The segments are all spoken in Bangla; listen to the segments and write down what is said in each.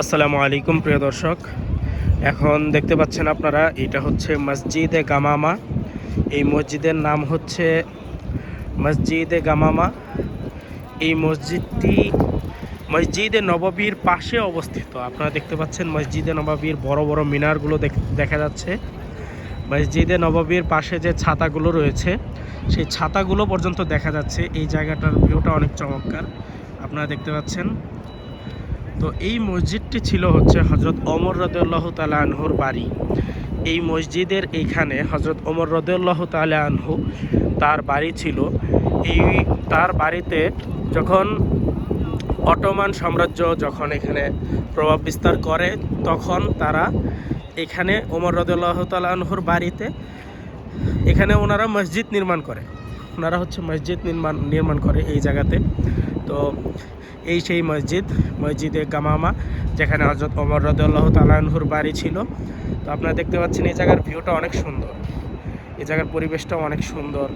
আসসালামু আলাইকুম প্রিয় দর্শক। এখন দেখতে পাচ্ছেন আপনারা, এটা হচ্ছে মসজিদে গামামা। এই মসজিদের নাম হচ্ছে মসজিদে গামামা। এই মসজিদটি মসজিদে নববীর পাশে অবস্থিত। আপনারা দেখতে পাচ্ছেন মসজিদে নববীর বড় বড় মিনারগুলো দেখা যাচ্ছে। মসজিদে নববীর পাশে যে ছাতাগুলো রয়েছে সেই ছাতাগুলো পর্যন্ত দেখা যাচ্ছে। এই জায়গাটার ভিউটা অনেক চমৎকার, আপনারা দেখতে পাচ্ছেন। তো এই মসজিদটি ছিল হচ্ছে হজরত ওমর রাদিয়াল্লাহু তাআলা আনহুর বাড়ি। এই মসজিদের এইখানে হজরত ওমর রাদিয়াল্লাহু তাআলা আনহু তার বাড়ি ছিল। তার বাড়িতে যখন অটোমান সাম্রাজ্য যখন এখানে প্রভাব বিস্তার করে, তখন তারা এখানে ওমর রাদিয়াল্লাহু তাআলা আনহুর বাড়িতে এখানে ওনারা মসজিদ নির্মাণ করে। ওনারা হচ্ছে মসজিদ নির্মাণ করে এই জায়গাতে। তো এই সেই মসজিদে গামামা, যেখানে হযরত ওমর রাদিয়াল্লাহু তাআলা আনহুর বাড়ি ছিল। তো আপনারা দেখতে পাচ্ছেন এই জায়গার ভিউটা অনেক সুন্দর, এই জায়গার পরিবেশটাও অনেক সুন্দর,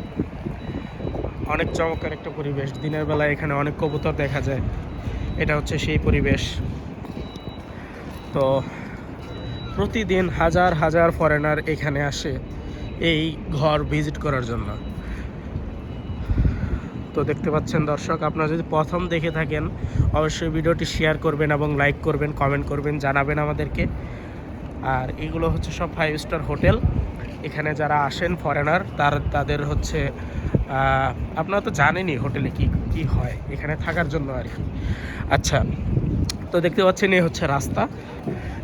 অনেক চমৎকার একটা পরিবেশ। দিনের বেলায় এখানে অনেক কবুতর দেখা যায়, এটা হচ্ছে সেই পরিবেশ। তো প্রতিদিন হাজার হাজার ফরেনার এখানে আসে এই ঘর ভিজিট করার জন্য। তো দেখতে পাচ্ছেন দর্শক, আপনারা যদি প্রথম দেখে থাকেন অবশ্যই ভিডিওটি শেয়ার করবেন এবং লাইক করবেন, কমেন্ট করবেন, জানাবেন আমাদেরকে। আর এগুলো হচ্ছে সব 5 স্টার হোটেল। এখানে যারা আসেন ফরেনার তাদের হচ্ছে আপনারা তো জানেনই হোটেলে কি হয় এখানে থাকার জন্য আর কি। আচ্ছা, তো দেখতে পাচ্ছেন এই হচ্ছে রাস্তা,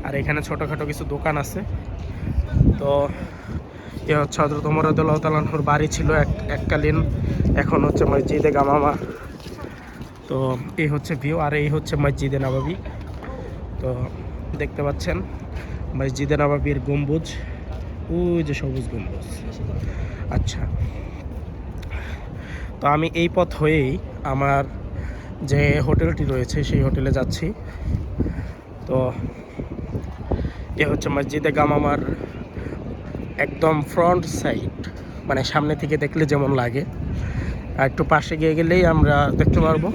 আর এখানে ছোটোখাটো কিছু দোকান আছে। তো এ হচ্ছে হযরত ওমর রাদিয়াল্লাহু তাআলা আনহুর বাড়ি ছিল এককালীন, এখন হচ্ছে মসজিদে গামামা। তো এই হচ্ছে ভিউ, আর এই হচ্ছে মসজিদে নববী। তো দেখতে পাচ্ছেন মসজিদে নববীর গম্বুজ, ওই যে সবুজ গম্বুজ। আচ্ছা, তো আমি এই পথ হয়েই আমার যে হোটেলটি রয়েছে সেই হোটেলে যাচ্ছি। তো এ হচ্ছে মসজিদে গামামার একদম ফ্রন্ট সাইড, মানে সামনে থেকে দেখলে যেমন লাগে। আর একটু পাশে গিয়ে গেলেই আমরা দেখতে পারবো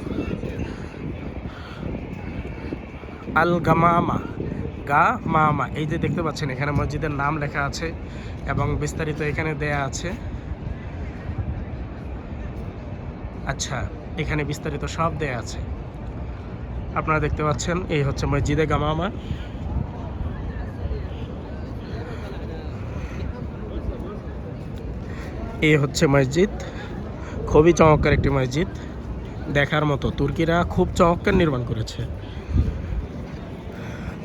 আল গামামা। এই যে দেখতে পাচ্ছেন এখানে মসজিদের নাম লেখা আছে এবং বিস্তারিত এখানে দেয়া আছে। আচ্ছা, এখানে বিস্তারিত সব দেয়া আছে, আপনারা দেখতে পাচ্ছেন। এই হচ্ছে মসজিদে গামামা। এই হচ্ছে মসজিদ, খুবই চমৎকার একটি মসজিদ, দেখার মতো। তুর্কিরা খুব চমৎকার নির্মাণ করেছে।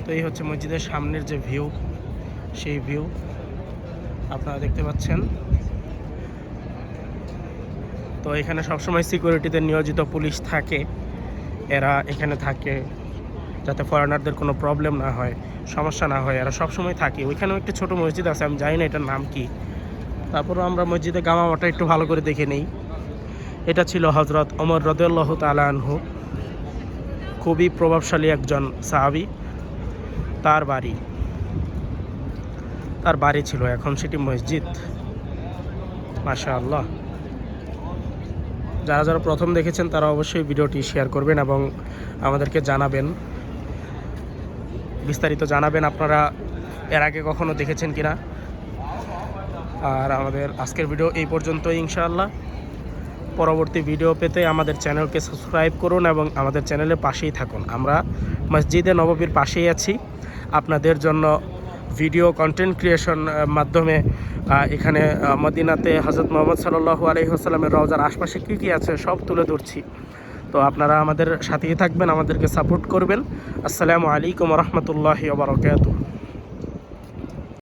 তো এই হচ্ছে মসজিদের সামনের যে ভিউ, সেই ভিউ আপনারা দেখতে পাচ্ছেন। তো এখানে সবসময় সিকিউরিটিতে নিয়োজিত পুলিশ থাকে, এরা এখানে থাকে যাতে ফরেনারদের কোনো প্রবলেম না হয়, সমস্যা না হয়, এরা সবসময় থাকে। ওইখানেও একটি ছোট মসজিদ আছে, আমি জানি না এটার নাম কি। তারপরও আমরা মসজিদে গামামাটা একটু ভালো করে দেখে নেই। এটা ছিল হজরত ওমর রাদিয়াল্লাহু তাআলা আনহু, খুবই প্রভাবশালী একজন সাহাবী। তার বাড়ি ছিল, এখন সেটি মসজিদ। মাশাআল্লাহ। যারা যারা প্রথম দেখেছেন তারা অবশ্যই ভিডিওটি শেয়ার করবেন এবং আমাদেরকে জানাবেন, বিস্তারিত জানাবেন আপনারা এর আগে কখনো দেখেছেন কিনা। আর আমাদের আজকের ভিডিও এই পর্যন্তই ইনশাআল্লাহ। পরবর্তী ভিডিও পেতে আমাদের চ্যানেলকে সাবস্ক্রাইব করুন এবং আমাদের চ্যানেলের পাশেই থাকুন। আমরা মসজিদে নববীর পাশেই আছি, আপনাদের জন্য ভিডিও কন্টেন্ট ক্রিয়েশন মাধ্যমে এখানে মদিনাতে হযরত মুহাম্মদ সাল্লাল্লাহু আলাইহি ওয়াসাল্লামের রওজার আশপাশে কী আছে সব তুলে ধরছি। তো আপনারা আমাদের সাথেই থাকবেন, আমাদেরকে সাপোর্ট করবেন। আসসালামু আলাইকুম ওয়া রাহমাতুল্লাহি ওয়া বারাকাতুহু।